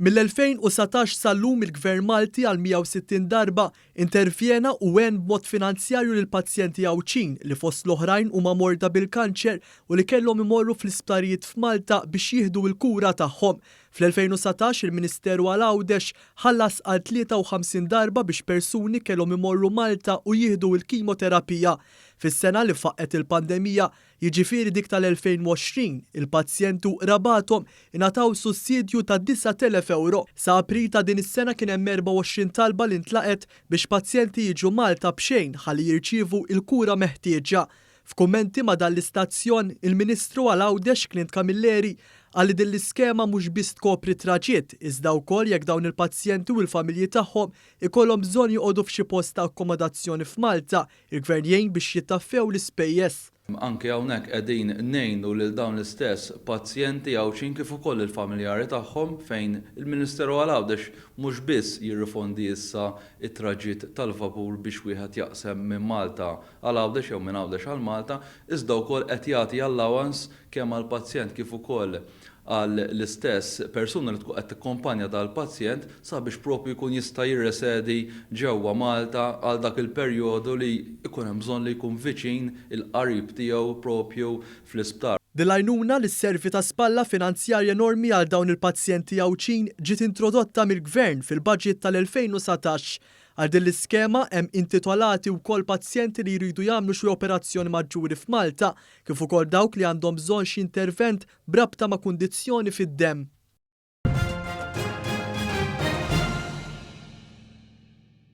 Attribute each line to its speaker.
Speaker 1: Mill-2017 sal-lum il-Gvern Malti għal 160 darba intervjena u għen b'mod finanzjarju lil pazjenti għawċin li fost l-oħrajn huma morda bil-kanċer u li kellhom imorru fl-isptarijiet f'Malta biex jieħdu l-kura tagħhom. Fl-2017 il-Ministeru għal Għawdex ħallas għal 53 darba biex persuni kellhom imorru Malta u jieħdu l-kimoterapija. Fis-sena li faqqet il-pandemija, jiġifieri dik tal-2020, il-pazjentu rabatom ingħataw sussidju ta' 9,000 euro. Sa April ta' din is-sena kien hemm 24 talba li ntlaqet biex pazjenti jiġu Malta b'xejn ħalli jirċievu l-kura meħtieġa. F'kummenti ma' dan l-istazzjon, il-Ministru għal Għawdex Clint Camilleri għalli din l-iskema mhux biss tkopri traġiet, iżda wkoll jekk dawn il-pazjenti u l-familji tagħhom ikollhom bżonn joqogħdu f'xi post ta' akkomodazzjoni f'Malta, il-Gvern jgħin biex jittaffew l-ispejjeż.
Speaker 2: Anke hawnhekk qegħdin ngħinu lil dawn l-istess pazjenti għawċin kif ukoll il-familjari tagħhom fejn il-Ministeru għal Għawdex mhux biss jirrifondi issa it-traġiet tal-vapur biex wieħed jaqsem minn Malta għal Għawdex jew minn Għawdex għal Malta, iżda wkoll qed jagħti allowance kemm għall-pazjent kif ukoll għal l-istess persuna li qed tikkompanja tal-pazjent sabiex propju jkun jista' jirresedi ġewwa Malta għal dak il-perjodu li jkun hemm bżonn li jkun viċin il-qarib tiegħu propju fl-isptar.
Speaker 1: Dil-għajnuna li s-servi ta' spalla finanzjarja enormi għal dawn il-pazjenti għawċin ġiet introdotta mill-Gvern fil-budget tal-2017. Għal din l-iskema hemm intitolati wkoll pazjenti li jridu jagħmlu xi operazzjoni maġġuri f'Malta, kif ukoll dawk li għandhom bżonn xi intervent brabta ma' kundizzjoni fid-demm.